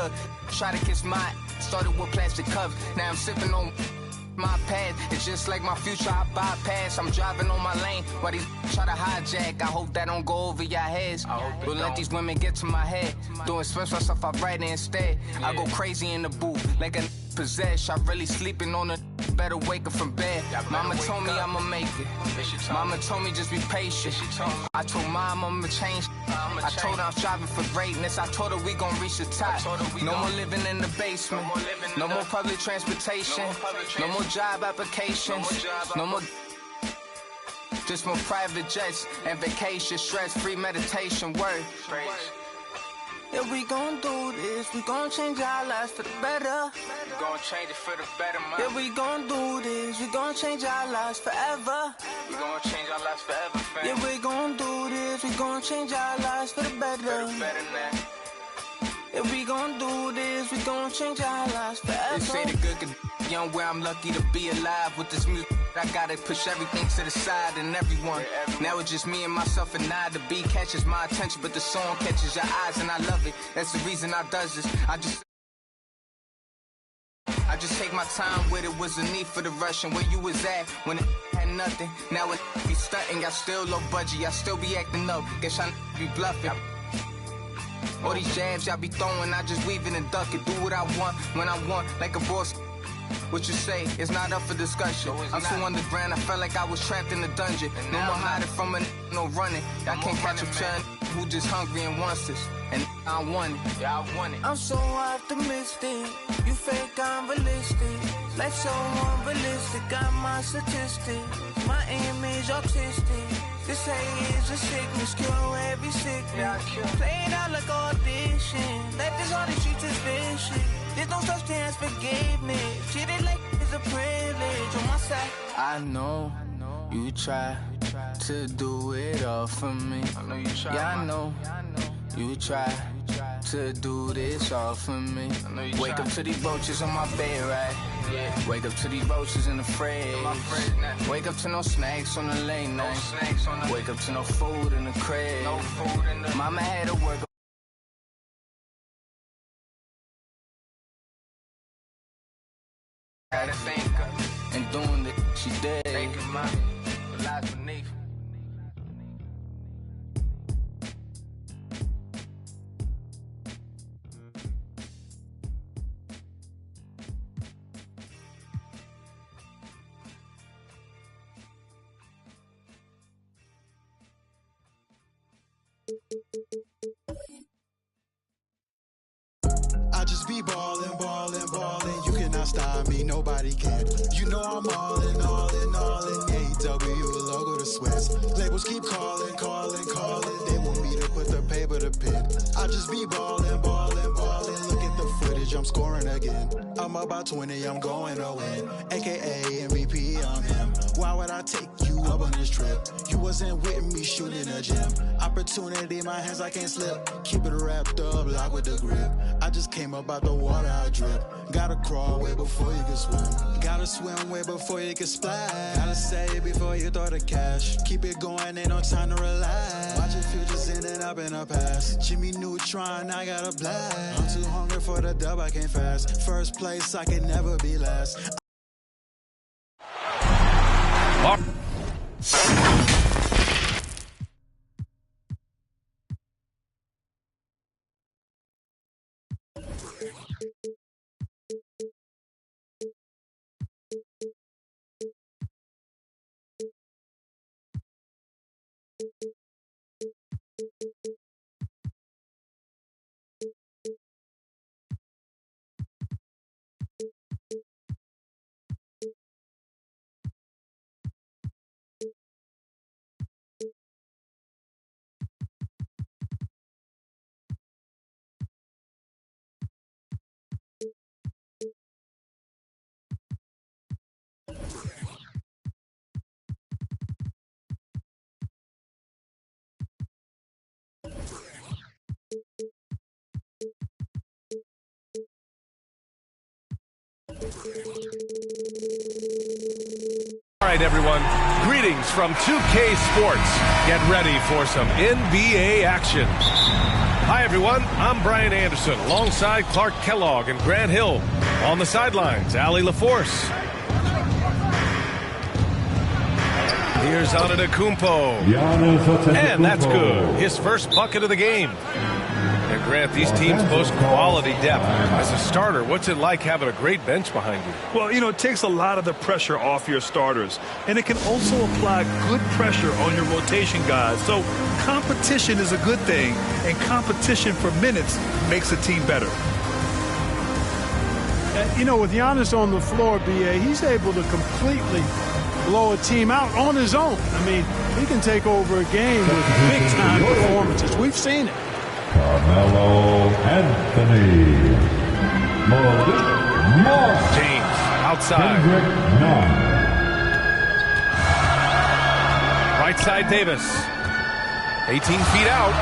look. Try to kiss my, started with plastic cups. Now I'm sipping on my pad. It's just like my future, I bypass. I'm driving on my lane while these try to hijack. I hope that don't go over your heads. Don't let these women get to my head. Doing special stuff, I write it instead. I go crazy in the booth like a possessed. I really sleeping on a better wake up from bed. Mama told me I'ma make it. Mama told me just be patient. I told mom I'ma change. I told her I'm striving for greatness. I told her we gon' reach the top. No more living in the basement. No more public transportation. No more job applications. No more. Just more private jets and vacation. Stress-free meditation. Word. Yeah, we gon' do this. We gon' change our lives for the better. We gon' change it for the better, man. Yeah, we gon' do this. We gon' change our lives forever. We gon' change our lives forever, fam. Yeah, we gon' do this. We gon' change our lives for the better. For the better, man. Yeah, we gon' do this. We gon' change our lives forever. They say the good could young where I'm lucky to be alive with this music. I gotta push everything to the side and everyone. Now it's just me and myself and I. The beat catches my attention, but the song catches your eyes and I love it. That's the reason I does this. I just take my time with it. Was a need for the rush and where you was at when it had nothing. Now it be stunting. I still low budget. I still be acting up. Guess I be bluffing. All these jabs y'all be throwing, I just weave it and duck it. Do what I want when I want, like a boss. What you say is not up for discussion. I'm so underground, I felt like I was trapped in a dungeon. No more hiding from a no running. I can't catch a turn who just hungry and wants this. And I want it, yeah, I want it. I'm so optimistic, you fake, I'm realistic. Life so unrealistic, got my statistics. My image autistic. This hate is a sickness, cure every sickness. Play it out like audition. Life is all the streets is vicious. There's no such thing as forgiveness. Treat it like it's a privilege on my side. I know you try to do it all for me. Yeah, I know you try to do this all for me. Wake up to these roaches on my bed, right? Yeah. Wake up to these roaches in the fridge. Wake up to no snacks on the late night. Wake up to no food in the crib. Mama had to work. Had to think and doing the she did. Thinking my lies beneath. I just be ballin', ballin', ballin'. You cannot stop me, nobody can. You know I'm all in, all in, all in. AW, logo to Swiss. Labels keep calling, calling, calling. They want me to put the paper to pen. I just be ballin', ballin', ballin'. Look at the footage, I'm scoring again. I'm about 20, I'm going to win. AKA MVP, I'm him. Why would I take you up on this trip? You wasn't with me shooting in a gym. Opportunity in my hands, I can't slip. Keep it wrapped up, lock with the grip. I just came up out the water, I drip. Gotta crawl way before you can swim. Gotta swim way before you can splash. Gotta save before you throw the cash. Keep it going, ain't no time to relax. Watch your futures ending up in the past. Jimmy Neutron, I got a blast. I'm too hungry for the dub, I can't fast. First place, I can never be last. All right, everyone. Greetings from 2K Sports. Get ready for some NBA action. Hi, everyone. I'm Brian Anderson, alongside Clark Kellogg and Grant Hill. On the sidelines, Allie LaForce. Here's Antetokounmpo. And that's good. His first bucket of the game. And Grant, these teams boast quality depth. As a starter, what's it like having a great bench behind you? Well, it takes a lot of the pressure off your starters. And it can also apply good pressure on your rotation guys. So competition is a good thing. And competition for minutes makes a team better. With Giannis on the floor, B.A., he's able to completely blow a team out on his own. I mean, he can take over a game with big-time performances. We've seen it. Carmelo Anthony. James, outside. Right side, Davis. 18 feet out.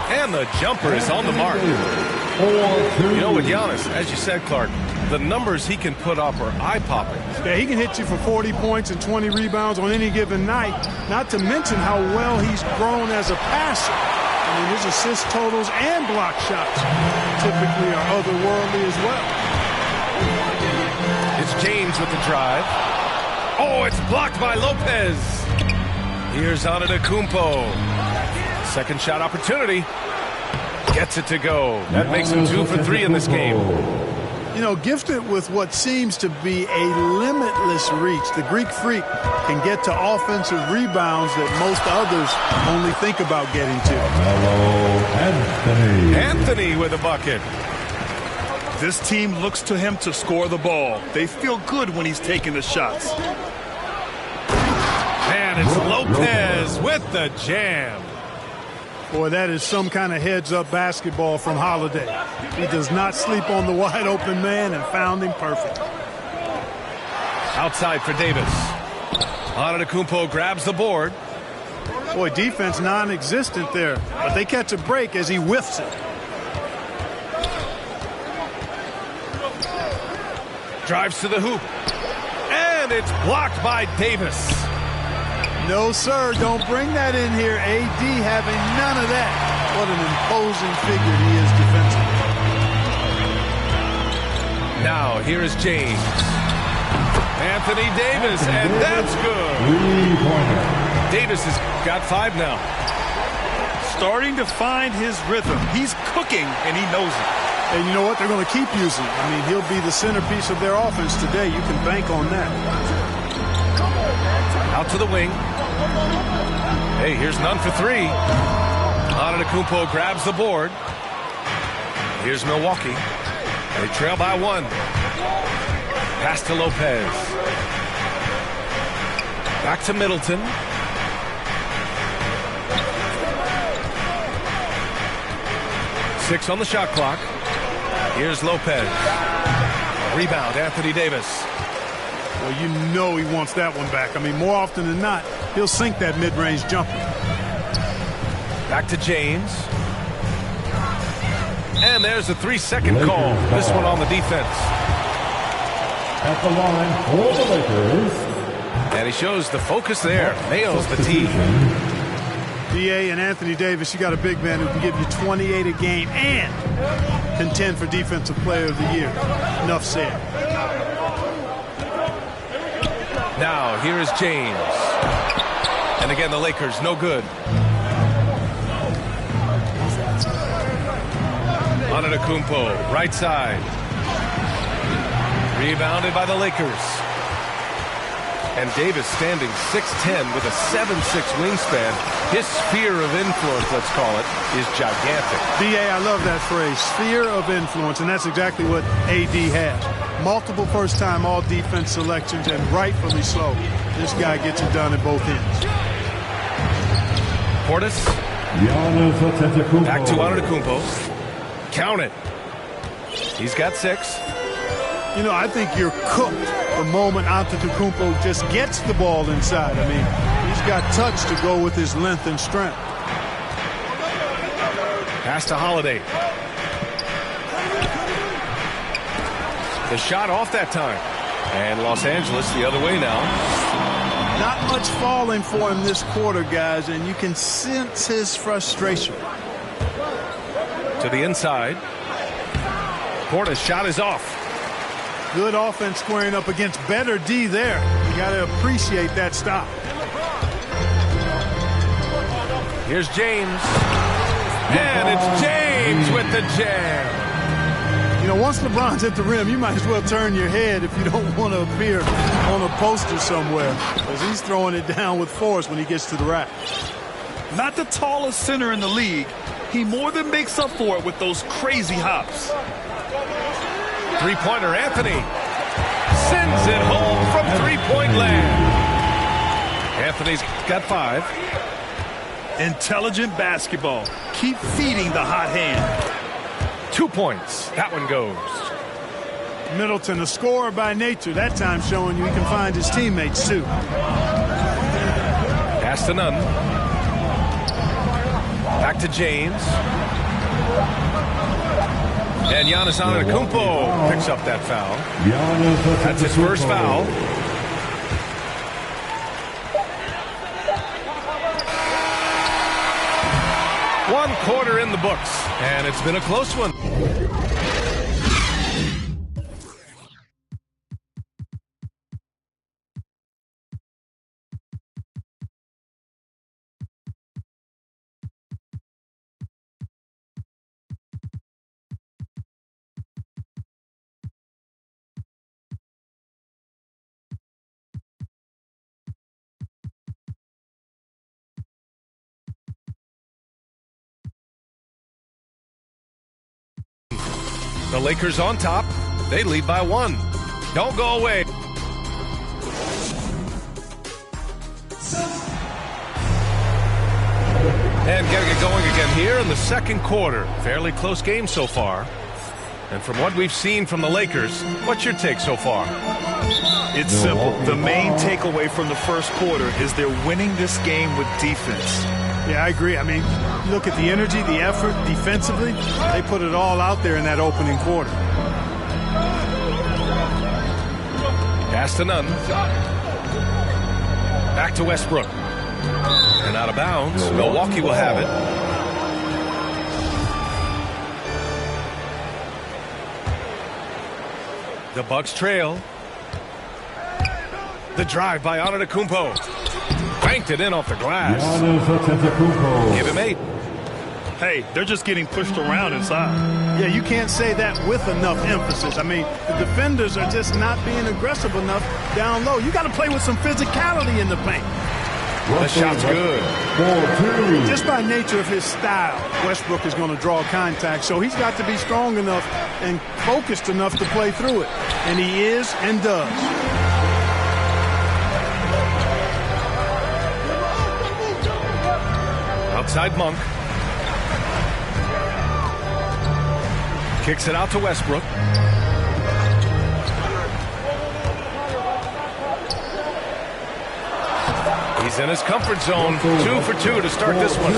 And the jumper is on the mark. With Giannis, as you said, Clark, the numbers he can put up are eye-popping. Yeah, he can hit you for 40 points and 20 rebounds on any given night, not to mention how well he's grown as a passer. I mean, his assist totals and block shots typically are otherworldly as well. It's James with the drive. Oh, it's blocked by Lopez. Here's Antetokounmpo. Second shot opportunity. Gets it to go. That makes him 2 for 3 in this game. Gifted with what seems to be a limitless reach, the Greek Freak can get to offensive rebounds that most others only think about getting to. Anthony with a bucket. This team looks to him to score the ball. They feel good when he's taking the shots. And it's Lopez with the jam. Boy, that is some kind of heads-up basketball from Holiday. He does not sleep on the wide-open man and found him perfect. Outside for Davis. Antetokounmpo grabs the board. Boy, defense non-existent there, but they catch a break as he whiffs it. Drives to the hoop. And it's blocked by Davis. No, sir, don't bring that in here. AD having none of that. What an imposing figure he is defensively. Now, here is James. Anthony Davis, and that's good. Davis has got 5 now. Starting to find his rhythm. He's cooking, and he knows it. And you know what? They're going to keep using him. I mean, he'll be the centerpiece of their offense today. You can bank on that. Out to the wing. Hey, here's none for 3. Antetokounmpo grabs the board. Here's Milwaukee. They trail by 1. Pass to Lopez. Back to Middleton. Six on the shot clock. Here's Lopez. Rebound, Anthony Davis. Well, you know he wants that one back. I mean, more often than not, he'll sink that mid-range jumper. Back to James. And there's a 3-second call. This one on the defense. At the line for the Lakers. And he shows the focus there. Nails the tee. DA and Anthony Davis, you got a big man who can give you 28 a game and contend for Defensive Player of the Year. Enough said. Now, here is James. And again, the Lakers, no good. Antetokounmpo, right side. Rebounded by the Lakers. And Davis standing 6'10" with a 7'6" wingspan. His sphere of influence, let's call it, is gigantic. B.A., I love that phrase, sphere of influence, and that's exactly what A.D. has. Multiple first-time all-defense selections, and rightfully so. This guy gets it done at both ends. Portis. Back to Antetokounmpo. Count it. He's got 6. You know, I think you're cooked the moment Antetokounmpo just gets the ball inside. I mean, he's got touch to go with his length and strength. Pass to Holiday. The shot off that time. And Los Angeles the other way now. Not much falling for him this quarter, guys, and you can sense his frustration. To the inside. Portis' shot is off. Good offense squaring up against better D there. You got to appreciate that stop. Here's James. And it's James with the jam. You know, once LeBron's at the rim, you might as well turn your head if you don't want to appear on a poster somewhere, because he's throwing it down with force when he gets to the rack. Not the tallest center in the league. He more than makes up for it with those crazy hops. Three-pointer Anthony sends it home from three-point land. Anthony's got 5. Intelligent basketball. Keep feeding the hot hand. 2 points. That one goes. Middleton, a scorer by nature, that time showing you he can find his teammates too. Pass to Nunn. Back to James. And Giannis Antetokounmpo picks up that foul. That's his first foul. One quarter in the books, and it's been a close one. The Lakers on top. They lead by 1. Don't go away. And getting it going again here in the second quarter. Fairly close game so far. And from what we've seen from the Lakers, what's your take so far? It's simple. The main takeaway from the first quarter is they're winning this game with defense. Yeah, I agree. I mean, look at the energy, the effort defensively. They put it all out there in that opening quarter. Pass to Nunn. Back to Westbrook. And out of bounds. Milwaukee will have it. The Bucks trail. The drive by Antetokounmpo. Banked it in off the glass. Give him 8. Hey, they're just getting pushed around inside. Yeah, you can't say that with enough emphasis. I mean, the defenders are just not being aggressive enough down low. You got to play with some physicality in the paint. The shot's good. Just by nature of his style, Westbrook is going to draw contact, so he's got to be strong enough and focused enough to play through it. And he is and does. Outside Monk. Kicks it out to Westbrook. He's in his comfort zone. 2 for 2 to start this one.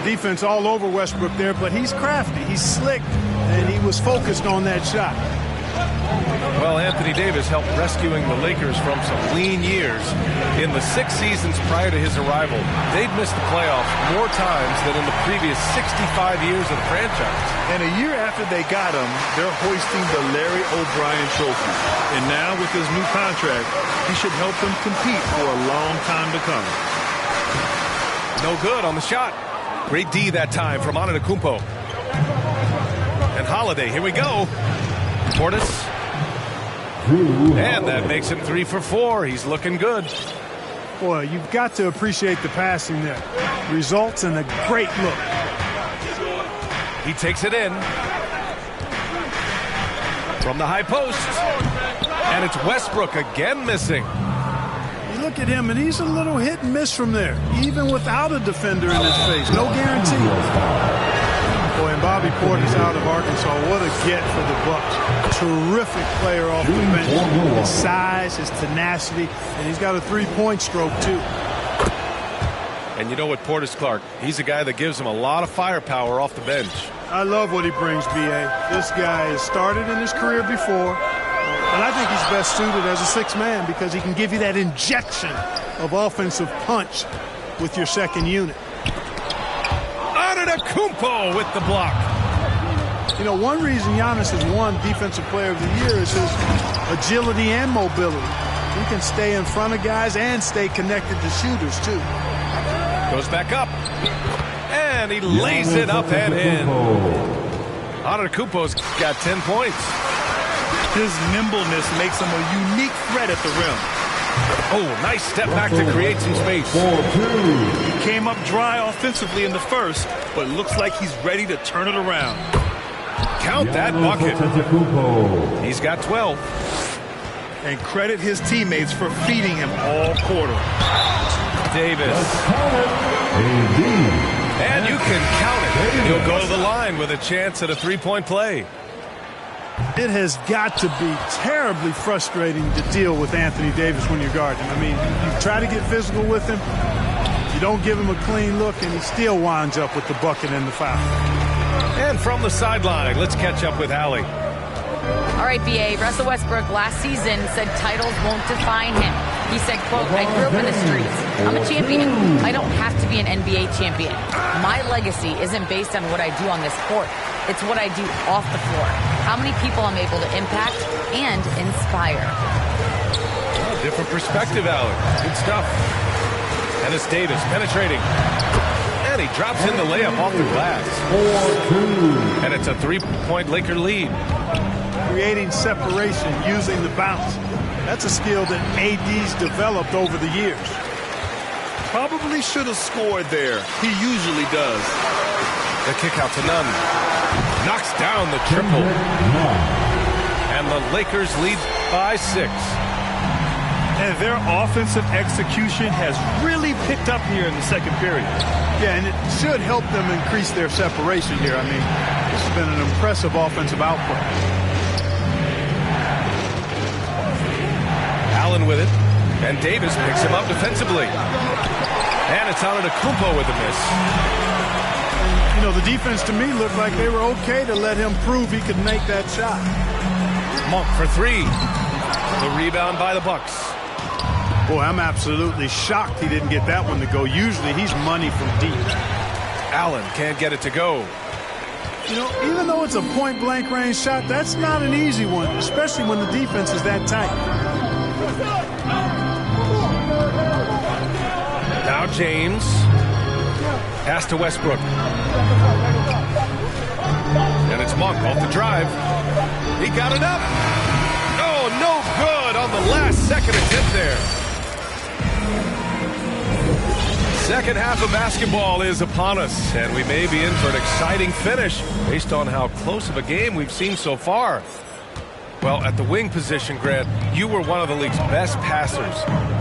Defense all over Westbrook there, but he's crafty. He's slick, and he was focused on that shot. Well, Anthony Davis helped rescuing the Lakers from some lean years. In the 6 seasons prior to his arrival, they'd missed the playoffs more times than in the previous 65 years of the franchise. And a year after they got him, they're hoisting the Larry O'Brien Trophy. And now with his new contract, he should help them compete for a long time to come. No good on the shot. Great D that time from Antetokounmpo. And Holiday, here we go. Portis. And that makes him 3 for 4. He's looking good. Boy, you've got to appreciate the passing there. Results in a great look. He takes it in. From the high post. And it's Westbrook again missing. You look at him, and he's a little hit and miss from there, even without a defender in his face. No guarantee. Boy, and Bobby Portis out of Arkansas. What a get for the Bucks. Terrific player off the bench. His size, his tenacity, and he's got a three-point stroke, too. And you know what, Portis Clark, he's a guy that gives him a lot of firepower off the bench. I love what he brings, B.A. This guy has started in his career before, and I think he's best suited as a sixth man because he can give you that injection of offensive punch with your second unit. Antetokounmpo with the block. You know, one reason Giannis has won Defensive Player of the Year is his agility and mobility. He can stay in front of guys and stay connected to shooters, too. Goes back up. And he lays it up and in. Antetokounmpo's got 10 points. His nimbleness makes him a unique threat at the rim. Oh, nice step back to create some space. He came up dry offensively in the first, but looks like he's ready to turn it around. Count that bucket. He's got 12. And credit his teammates for feeding him all quarter. Davis. And you can count it. He'll go to the line with a chance at a three-point play. It has got to be terribly frustrating to deal with Anthony Davis when you're guarding him. I mean, you try to get physical with him, you don't give him a clean look, and he still winds up with the bucket and the foul. And from the sideline, let's catch up with Allie. All right, B.A. Russell Westbrook last season said titles won't define him. He said, quote, I grew up in the streets. I'm a champion. I don't have to be an NBA champion. My legacy isn't based on what I do on this court. It's what I do off the floor. How many people I'm able to impact and inspire. Oh, different perspective, Allie. Good stuff. And it's Davis penetrating. And he drops in the layup off the glass. 4-2. And it's a three-point Laker lead. Creating separation using the bounce. That's a skill that AD's developed over the years. Probably should have scored there. He usually does. The kick out to Nunn. Knocks down the triple. And the Lakers lead by 6. And their offensive execution has really picked up here in the second period. Yeah, and it should help them increase their separation here. I mean, this has been an impressive offensive output. Allen with it. And Davis picks him up defensively. And it's Antetokounmpo with the miss. You know, the defense to me looked like they were okay to let him prove he could make that shot. Monk for 3. The rebound by the Bucks. Boy, I'm absolutely shocked he didn't get that one to go. Usually he's money from deep. Allen can't get it to go. You know, even though it's a point-blank range shot, that's not an easy one, especially when the defense is that tight. Now James. Pass to Westbrook. And it's Monk off the drive. He got it up. Oh, no good on the last second attempt there. Second half of basketball is upon us, and we may be in for an exciting finish based on how close of a game we've seen so far. Well, at the wing position, Grant, you were one of the league's best passers.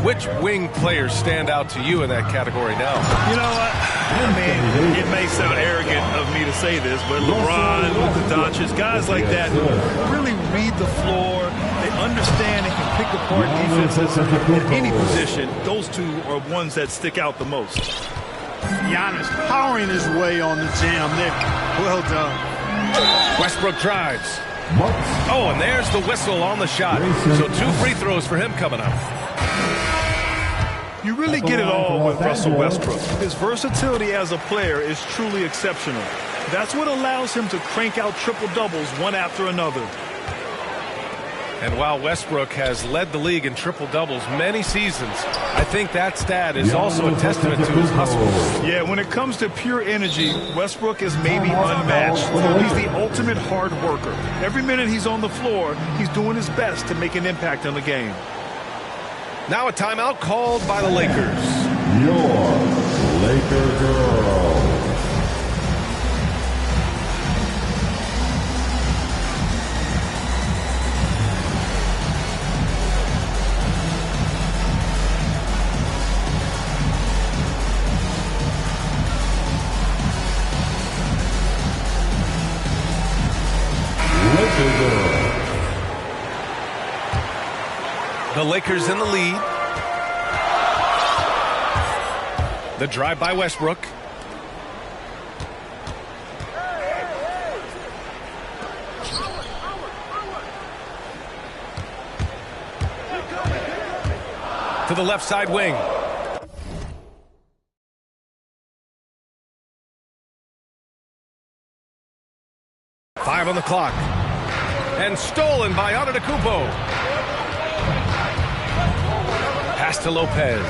Which wing players stand out to you in that category now? You know what? I mean, it may sound arrogant of me to say this, but LeBron, Luka Doncic, guys like that really read the floor. They understand and can pick apart defenses at any position. Those two are ones that stick out the most. Giannis powering his way on the jam there. Well done. Westbrook drives. Oh, and there's the whistle on the shot. So 2 free throws for him coming up. You really get it all with Russell Westbrook. His versatility as a player is truly exceptional. That's what allows him to crank out triple-doubles one after another. And while Westbrook has led the league in triple-doubles many seasons, I think that stat is also a testament to his hustle. Yeah, when it comes to pure energy, Westbrook is maybe unmatched. He's the ultimate hard worker. Every minute he's on the floor, he's doing his best to make an impact on the game. Now a timeout called by the Lakers. Your Laker girl. The Lakers in the lead. The drive by Westbrook. To the left side wing. Five on the clock. And stolen by Antetokounmpo. Pass to Lopez.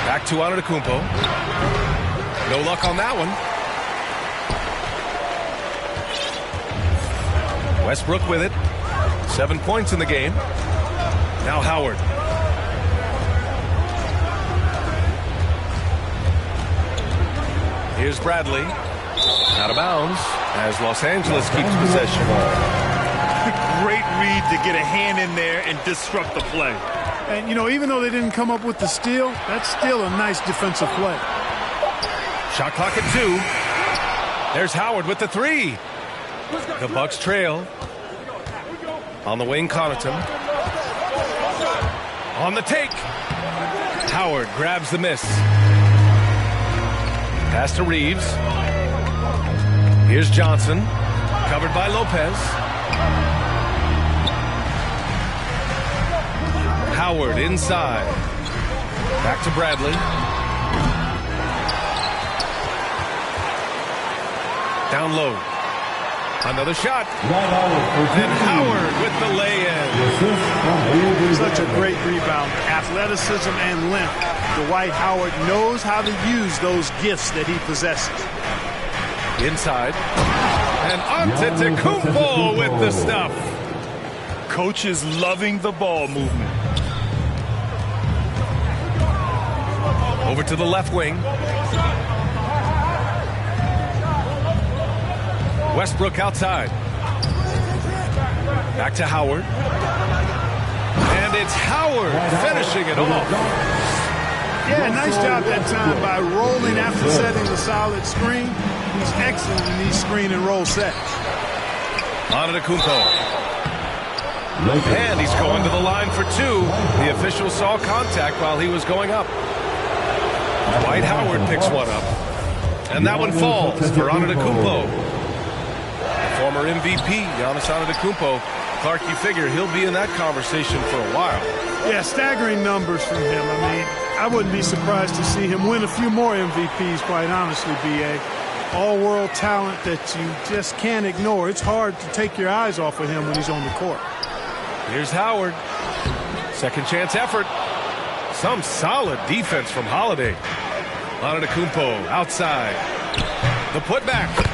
Back to Antetokounmpo. No luck on that one. Westbrook with it. 7 points in the game. Now Howard. Here's Bradley. Out of bounds as Los Angeles keeps possession. Great read to get a hand in there and disrupt the play. And, you know, even though they didn't come up with the steal, that's still a nice defensive play. Shot clock at 2. There's Howard with the 3. The Bucks trail. On the wing, Connaughton. On the take. Howard grabs the miss. Pass to Reeves. Here's Johnson. Covered by Lopez. Howard inside. Back to Bradley. Down low. Another shot. And Howard with the lay-in. Such a great rebound. Athleticism and length. Dwight Howard knows how to use those gifts that he possesses. Inside. And Antetokounmpo with the stuff. Coach is loving the ball movement. Over to the left wing. Westbrook outside. Back to Howard. And it's Howard finishing it off. Yeah, nice job that time by rolling after setting the solid screen. He's excellent in these screen and roll sets. Antetokounmpo. And he's going to the line for 2. The official saw contact while he was going up. Dwight Howard picks one up. And that one falls for Antetokounmpo. Former MVP, Giannis Antetokounmpo. Clark, you figure he'll be in that conversation for a while. Yeah, staggering numbers from him. I mean, I wouldn't be surprised to see him win a few more MVPs, quite honestly, B.A. All-world talent that you just can't ignore. It's hard to take your eyes off of him when he's on the court. Here's Howard. Second chance effort. Some solid defense from Holiday. Antetokounmpo outside. The putback.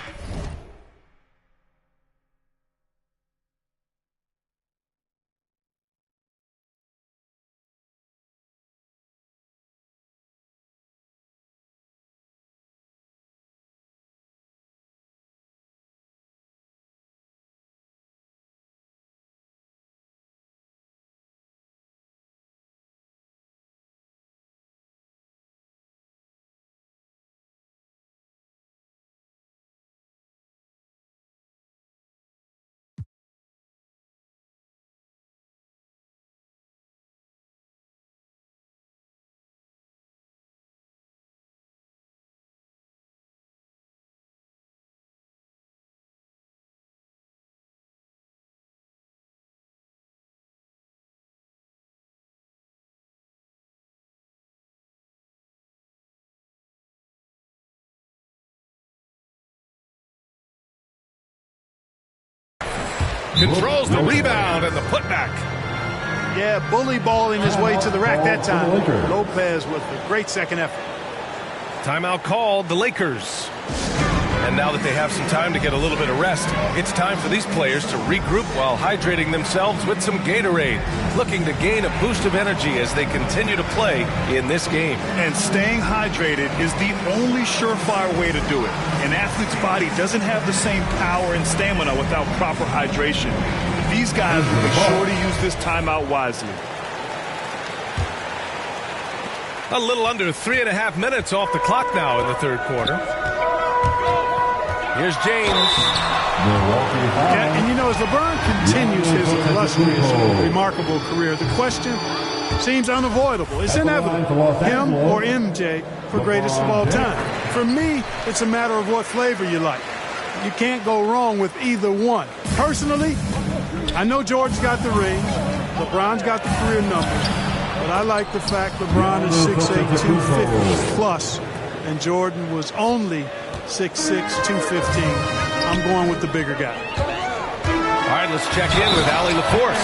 Controls the rebound and the putback. Yeah, bully balling his way to the rack that time. Lopez with a great second effort. Timeout called, the Lakers. And now that they have some time to get a little bit of rest, it's time for these players to regroup while hydrating themselves with some Gatorade, looking to gain a boost of energy as they continue to play in this game. And staying hydrated is the only surefire way to do it. An athlete's body doesn't have the same power and stamina without proper hydration. These guys will be sure to use this timeout wisely. A little under 3.5 minutes off the clock now in the third quarter. Here's James. Yeah, and you know, as LeBron continues his illustrious, remarkable career, the question seems unavoidable. It's inevitable. Him or MJ for greatest of all time. For me, it's a matter of what flavor you like. You can't go wrong with either one. Personally, I know Jordan's got the ring, LeBron's got the career numbers, but I like the fact LeBron is 6'8", 250 plus, and Jordan was only 6'6", 215. I'm going with the bigger guy. All right, let's check in with Allie LaForce.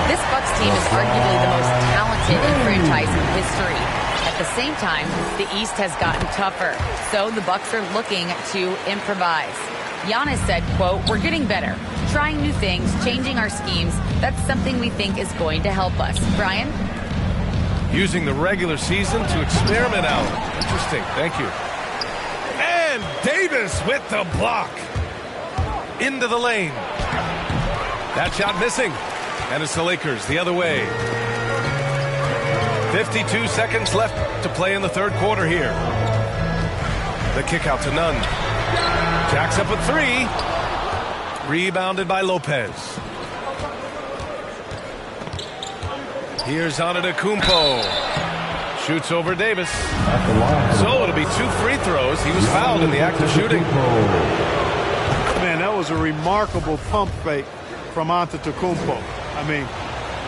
This Bucks team is arguably the most talented in franchise history. At the same time, the East has gotten tougher, so the Bucks are looking to improvise. Giannis said, quote, "We're getting better, trying new things, changing our schemes. That's something we think is going to help us." Brian? Using the regular season to experiment out. Interesting, thank you. And Davis with the block. Into the lane. That shot missing. And it's the Lakers the other way. 52 seconds left to play in the third quarter here. The kick out to Nunn. Jacks up with 3. Rebounded by Lopez. Here's Antetokounmpo. Shoots over Davis. So it'll be 2 free throws. He was fouled in the act of shooting. Man, that was a remarkable pump fake from Antetokounmpo. I mean,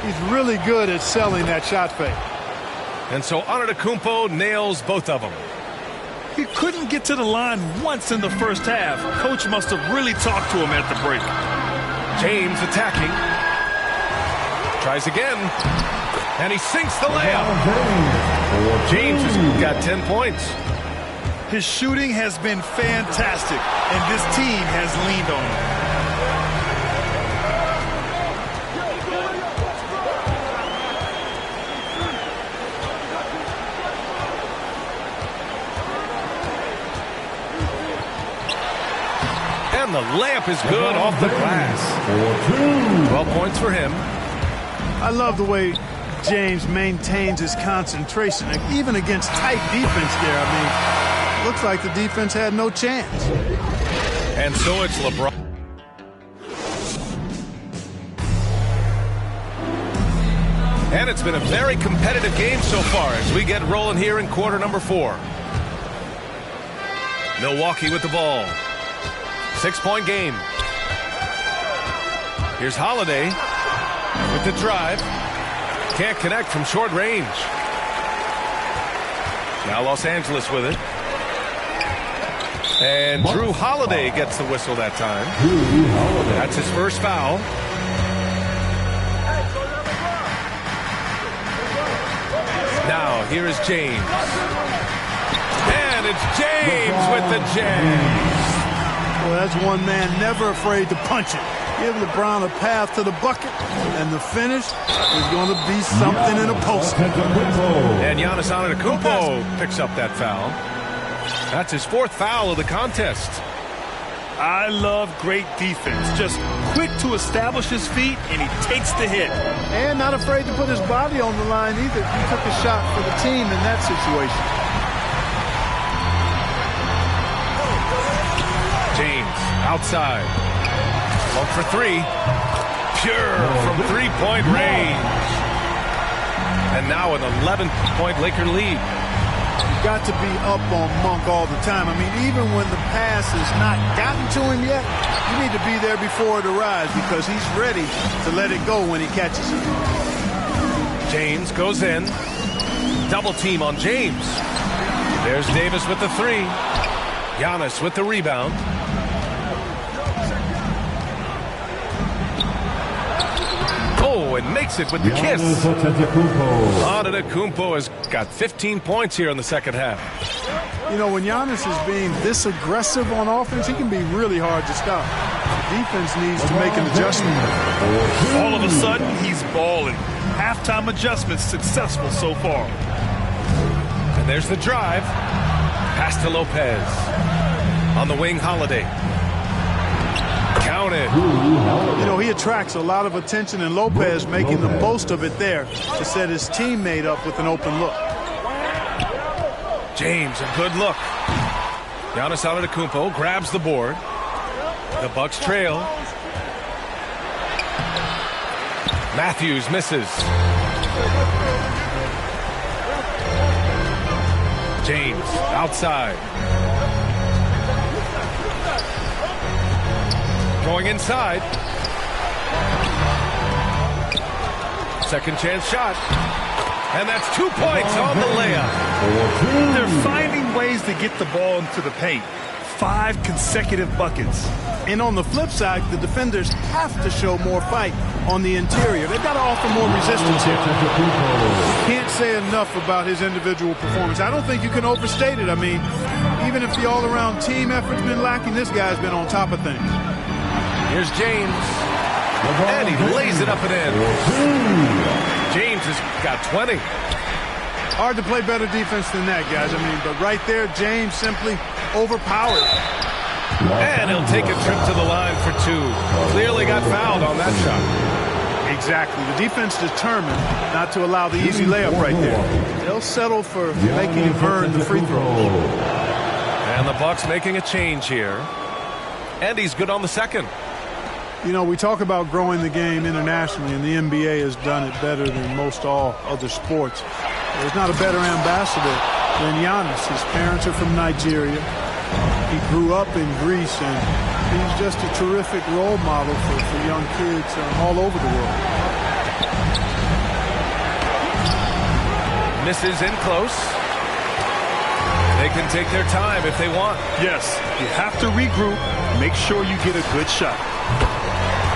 he's really good at selling that shot fake. And so Antetokounmpo nails both of them. He couldn't get to the line once in the first half. Coach must have really talked to him at the break. James attacking. Tries again. And he sinks the layup. James has got 10 points. His shooting has been fantastic, and this team has leaned on him. And the layup is good off the glass. 12 points for him. I love the way James maintains his concentration, even against tight defense there. I mean, looks like the defense had no chance. And so it's LeBron. And it's been a very competitive game so far as we get rolling here in quarter number 4. Milwaukee with the ball. 6-point game. Here's Holiday with the drive. Can't connect from short range. Now Los Angeles with it. And Drew Holiday gets the whistle that time. That's his first foul. Now here is James. And it's James with the jam. Well, that's one man never afraid to punch it. Give LeBron a path to the bucket, and the finish is going to be something in a post. And Giannis Antetokounmpo picks up that foul. That's his 4th foul of the contest. I love great defense. Just quick to establish his feet, and he takes the hit. And not afraid to put his body on the line either. He took a shot for the team in that situation. James outside. Look for 3. Pure from 3-point range. And now an 11-point Laker lead. You've got to be up on Monk all the time. I mean, even when the pass has not gotten to him yet, you need to be there before it arrives because he's ready to let it go when he catches it. James goes in. Double team on James. There's Davis with the 3. Giannis with the rebound. Oh, and makes it with the kiss. Antetokounmpo has got 15 points here in the second half. You know, when Giannis is being this aggressive on offense, he can be really hard to stop. Defense needs to make an adjustment. All of a sudden, he's balling. Halftime adjustments successful so far. And there's the drive. Pass to Lopez. On the wing, Holiday. Counted. You know, he attracts a lot of attention, and Lopez making the most of it there to set his teammate up with an open look. James, a good look. Giannis Antetokounmpo grabs the board. The Bucks trail. Matthews misses. James outside. Going inside. Second chance shot. And that's 2 points on the layup. They're finding ways to get the ball into the paint. 5 consecutive buckets. And on the flip side, the defenders have to show more fight on the interior. They've got to offer more resistance here. Can't say enough about his individual performance. I don't think you can overstate it. I mean, even if the all-around team effort's been lacking, this guy's been on top of things. Here's James. And he lays it up and in. James has got 20. Hard to play better defense than that, guys. I mean, but right there, James simply overpowered. And he'll take a trip to the line for 2. Clearly got fouled on that shot. Exactly. The defense determined not to allow the easy layup right there. They'll settle for making him earn the free throws. And the Bucks making a change here. And he's good on the second. You know, we talk about growing the game internationally, and the NBA has done it better than most all other sports. There's not a better ambassador than Giannis. His parents are from Nigeria. He grew up in Greece, and he's just a terrific role model for young kids all over the world. Misses in close. They can take their time if they want. Yes, you have to regroup. Make sure you get a good shot.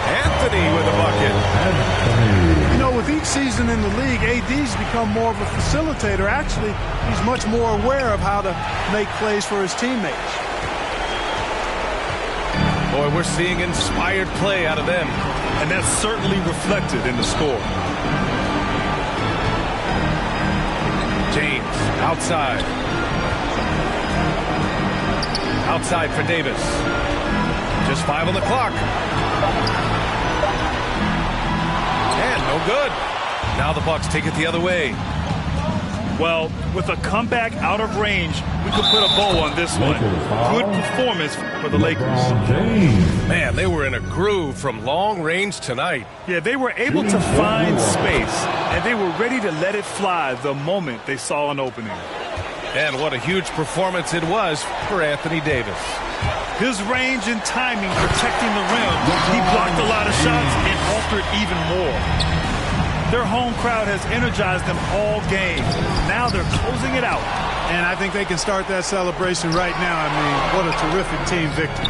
Anthony with a bucket. You know, with each season in the league, AD's become more of a facilitator. Actually, he's much more aware of how to make plays for his teammates. Boy, we're seeing inspired play out of them. And that's certainly reflected in the score. James, outside. Outside for Davis. Just 5 on the clock. And no good. Now the Bucks take it the other way. Well, with a comeback out of range, we could put a bow on this one. Good performance for the Lakers. Man, they were in a groove from long range tonight. Yeah, they were able to find space, and they were ready to let it fly the moment they saw an opening. And what a huge performance it was for Anthony Davis. His range and timing protecting the rim. He blocked a lot of shots and altered even more. Their home crowd has energized them all game. Now they're closing it out. And I think they can start that celebration right now. I mean, what a terrific team victory.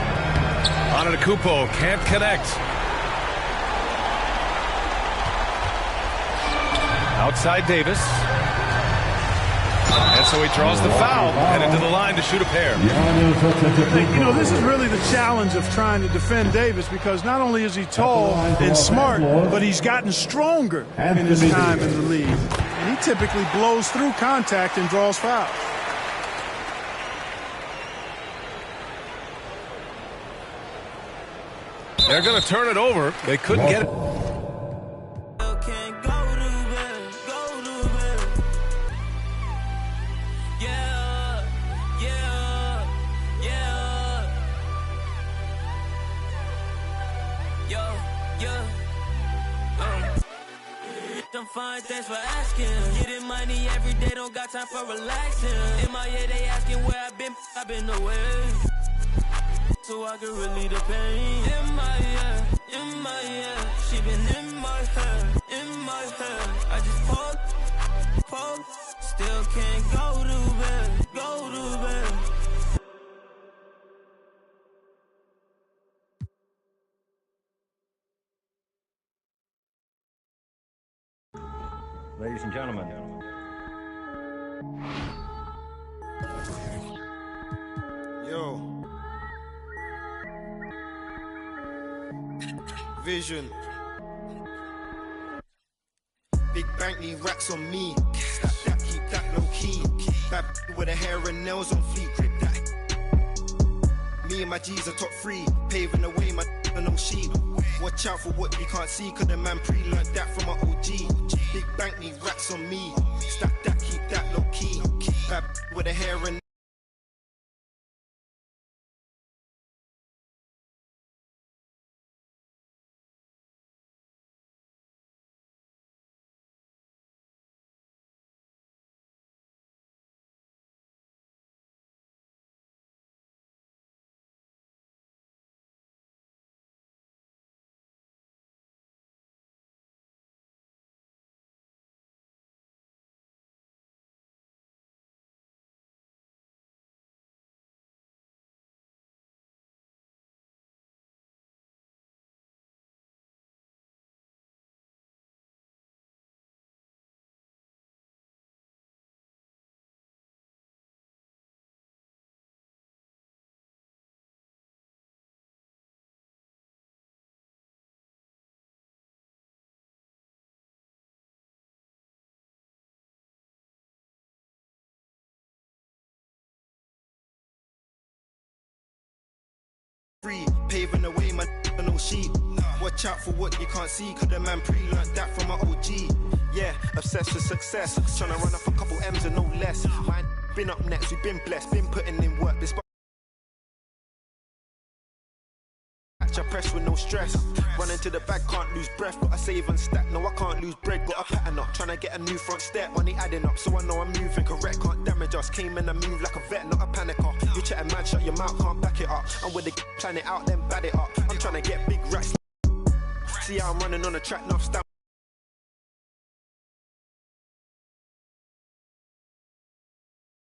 Antetokounmpo can't connect. Outside Davis. And so he draws the foul and into the line to shoot a pair. You know, this is really the challenge of trying to defend Davis, because not only is he tall and smart, but he's gotten stronger in his time in the league. And he typically blows through contact and draws fouls. They're going to turn it over. They couldn't get it. Fine, thanks for asking. Getting money every day, don't got time for relaxing. In my head, they asking where I've been away. So I can relieve the pain. In my head, she been in my head, I just pull, still can't go to bed. ladies and gentlemen. Yo. Vision. Big bank need racks on me. Stack that, keep that low key. Bad with the hair and nails on fleek. Grip that. Me and my G's are top 3. Paving the way, my no sheep. Watch out for what you can't see, cause the man pre-learned that from my OG. Big bank need racks on me. Stack that, keep that low key. Bad with the hair and paving the way, man, no sheep. Watch out for what you can't see, cause the man pre-learned that from my OG. Yeah, obsessed with success, trying to run up a couple M's and no less. Mine been up next, we've been blessed, been putting in work. This catch a press with no stress. Running to the bag, can't lose breath. Gotta save and stack, no I can't lose bread. Got a pattern up, trying to get a new front step. Money adding up, so I know I'm moving correct. Can't damage us, came in and move like a vet, not a panicker. You chatting mad, shut your mouth, can't back it up. I'm with the plan it out, then bad it up. I'm trying to get big racks. See how I'm running on the track, now stand